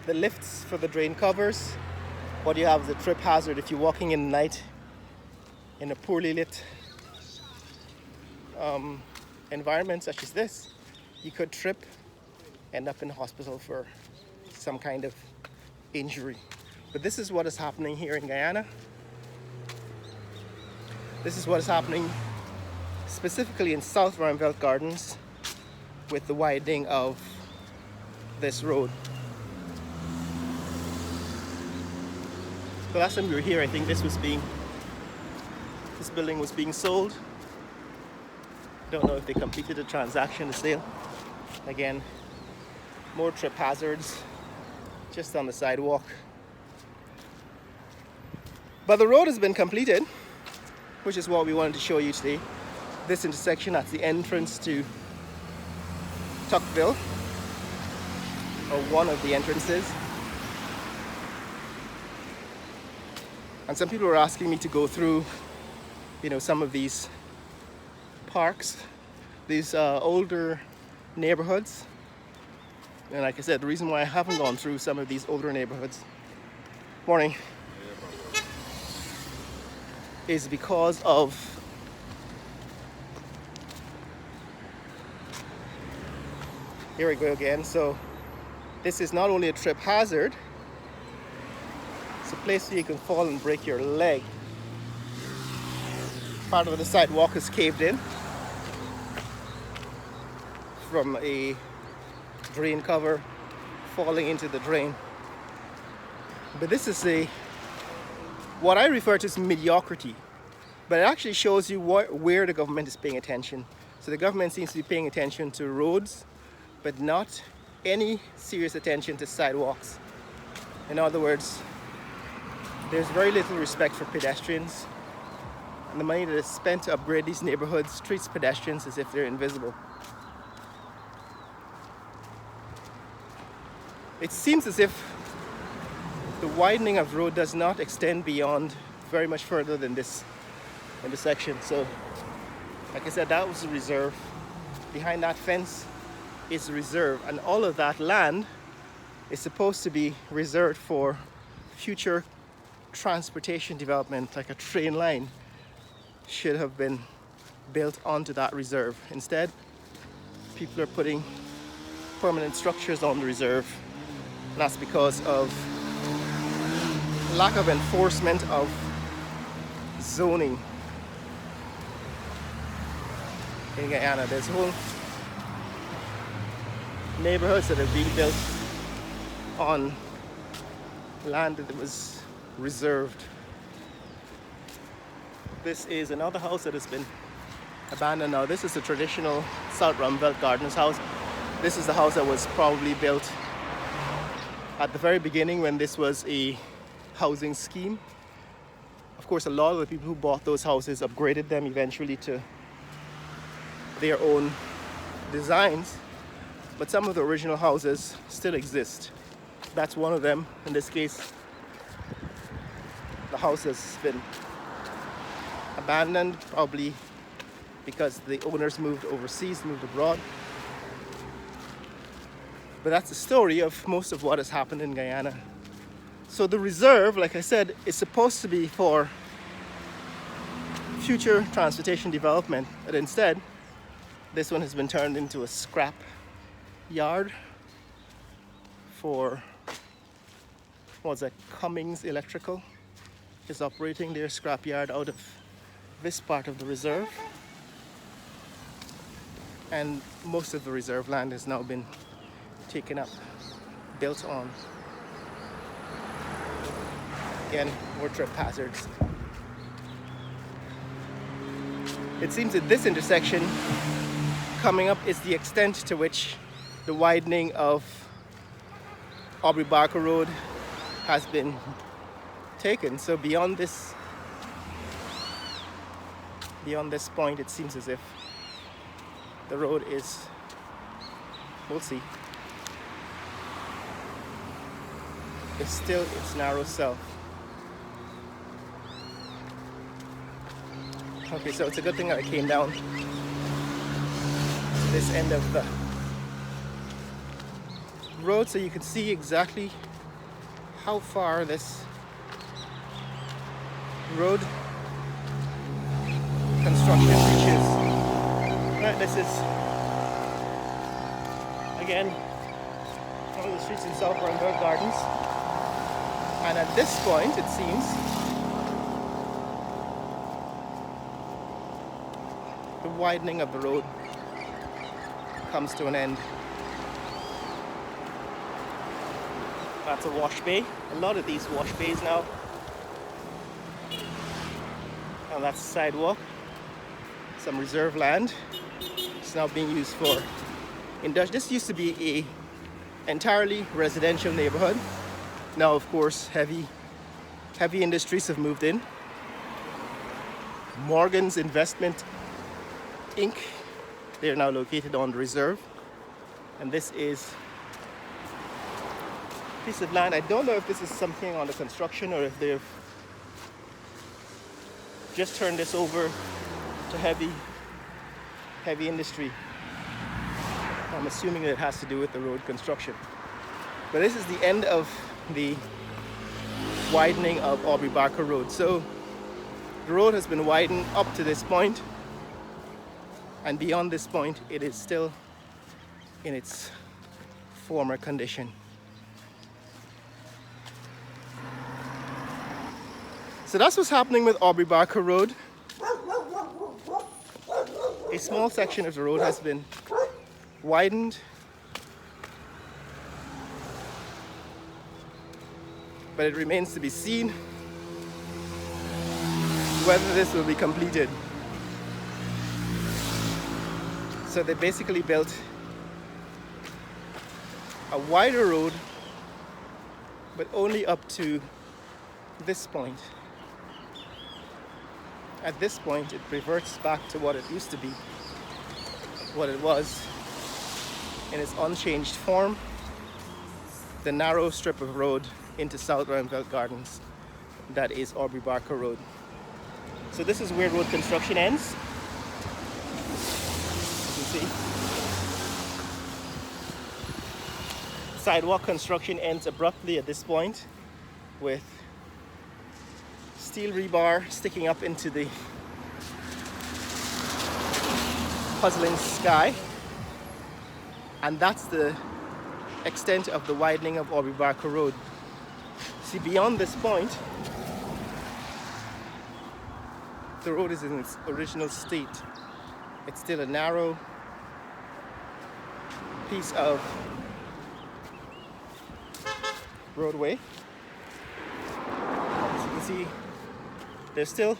the lifts for the drain covers. What you have is a trip hazard if you're walking in the night in a poorly lit environment such as this. You could trip, end up in the hospital for some kind of injury. But this is what is happening here in Guyana. This is what is happening specifically in South Ruimveldt Gardens with the widening of this road. The last time we were here, I think this building was being sold. Don't know if they completed the transaction, the sale. Again, more trip hazards just on the sidewalk. But the road has been completed, which is what we wanted to show you today. This intersection at the entrance to Tuckville, or one of the entrances. And some people were asking me to go through, some of these parks, these older neighborhoods. And like I said, the reason why I haven't gone through some of these older neighborhoods, morning, is because of here we go again. So this is not only a trip hazard, it's a place where you can fall and break your leg. Part of the sidewalk is caved in from a drain cover falling into the drain. But this is what I refer to as mediocrity, but it actually shows you where the government is paying attention. So the government seems to be paying attention to roads, but not any serious attention to sidewalks. In other words, there's very little respect for pedestrians, and the money that is spent to upgrade these neighborhoods treats pedestrians as if they're invisible. It seems as if the widening of the road does not extend beyond very much further than this intersection. So, like I said, that was a reserve. Behind that fence is a reserve, and all of that land is supposed to be reserved for future transportation development, like a train line should have been built onto that reserve. Instead, people are putting permanent structures on the reserve, and that's because of lack of enforcement of zoning in Guyana. There's whole neighborhoods that are being built on land that was reserved. This is another house that has been abandoned now. This is a traditional South Ruimveldt Gardens house. This is the house that was probably built at the very beginning when this was a housing scheme. Of course, a lot of the people who bought those houses upgraded them eventually to their own designs, but some of the original houses still exist. That's one of them. In this case, the house has been abandoned, probably because the owners moved overseas, moved abroad. But that's the story of most of what has happened in Guyana. So the reserve, like I said, is supposed to be for future transportation development, but instead, this one has been turned into a scrap yard for, what's that, Cummins Electrical is operating their scrap yard out of this part of the reserve. And most of the reserve land has now been taken up, built on. Again, more trip hazards. It seems that this intersection coming up is the extent to which the widening of Aubrey Barker Road has been taken. So beyond this point, it seems as if the road is, we'll see, it's still its narrow self. Okay, so it's a good thing that I came down to this end of the road so you can see exactly how far this road construction reaches. Right, this is again one of the streets in South Rundberg Gardens, and at this point it seems the widening of the road comes to an end. That's a wash bay. A lot of these wash bays now. And that's the sidewalk. Some reserve land. It's now being used for industrial. This used to be a entirely residential neighborhood. Now, of course, heavy industries have moved in. Morgan's Investment Inc. They are now located on the reserve, and this is a piece of land. I don't know if this is something under construction or if they've just turned this over to heavy industry. I'm assuming that it has to do with the road construction. But this is the end of the widening of Aubrey Barker Road. So the road has been widened up to this point, and beyond this point it is still in its former condition. So that's what's happening with Aubrey Barker Road. A small section of the road has been widened, but it remains to be seen whether this will be completed. So they basically built a wider road, but only up to this point. At this point, it reverts back to what it used to be, what it was in its unchanged form, the narrow strip of road into South Rundberg Gardens that is Aubrey Barker Road. So this is where road construction ends. You can see sidewalk construction ends abruptly at this point with steel rebar sticking up into the puzzling sky, and that's the extent of the widening of Aubrey Barker Road. See, beyond this point the road is in its original state. It's still a narrow piece of roadway. As you can see, there's still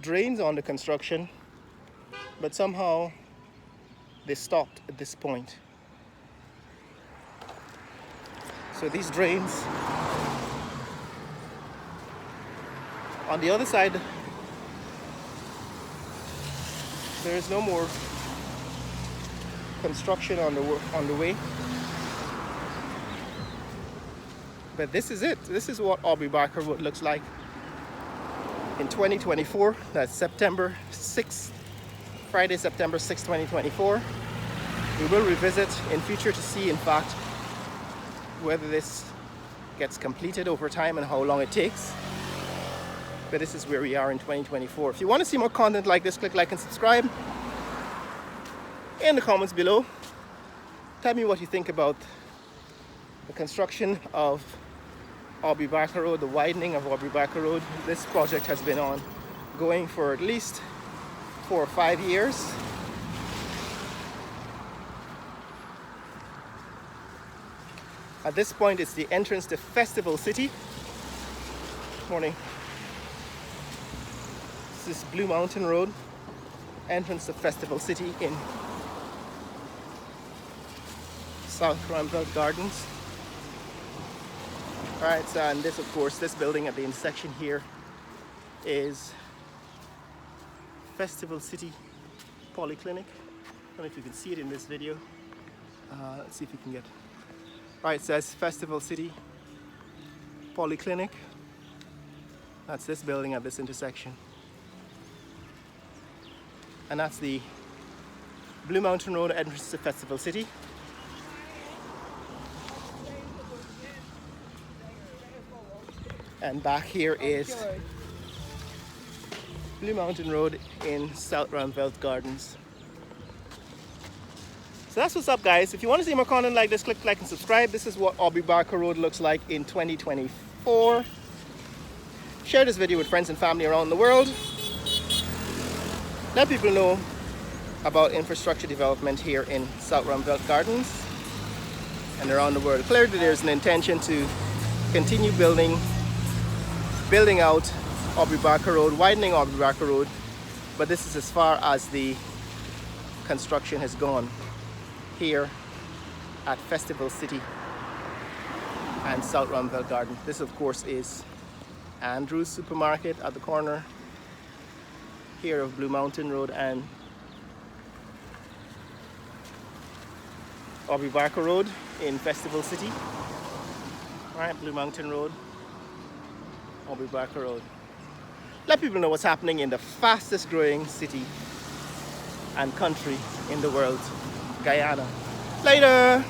drains on the construction, but somehow they stopped at this point. So these drains on the other side, there is no more construction on the way. But this is it. This is what Aubrey Barker Road looks like in 2024. That's September 6th, Friday, September 6th, 2024. We will revisit in future to see, in fact, whether this gets completed over time and how long it takes. But this is where we are in 2024. If you want to see more content like this, click like and subscribe. In the comments below, tell me what you think about the construction of Aubrey Barker Road, the widening of Aubrey Barker Road. This project has been ongoing for at least 4 or 5 years. At this point, it's the entrance to Festival City. Morning. This is Blue Mountain Road, entrance to Festival City in South Rundberg Gardens. Alright, so and this, of course, this building at the intersection here is Festival City Polyclinic. I don't know if you can see it in this video. Let's see if we can get. Alright, it says Festival City Polyclinic. That's this building at this intersection. And that's the Blue Mountain Road entrance to Festival City. And back here is Blue Mountain Road in South Ramvelt Gardens. So that's what's up, guys. If you want to see more content like this, click like and subscribe. This is what Aubrey Barker Road looks like in 2024. Share this video with friends and family around the world. Let people know about infrastructure development here in South Ramvelt Gardens and around the world. Clearly there's an intention to continue building out Aubrey Barker Road, widening Aubrey Barker Road, but this is as far as the construction has gone here at Festival City and South Ramvelt Garden. This of course is Andrew's Supermarket at the corner here of Blue Mountain Road and Aubrey Barker Road in Festival City. Alright, Blue Mountain Road, Aubrey Barker Road. Let people know what's happening in the fastest growing city and country in the world, Guyana. Later!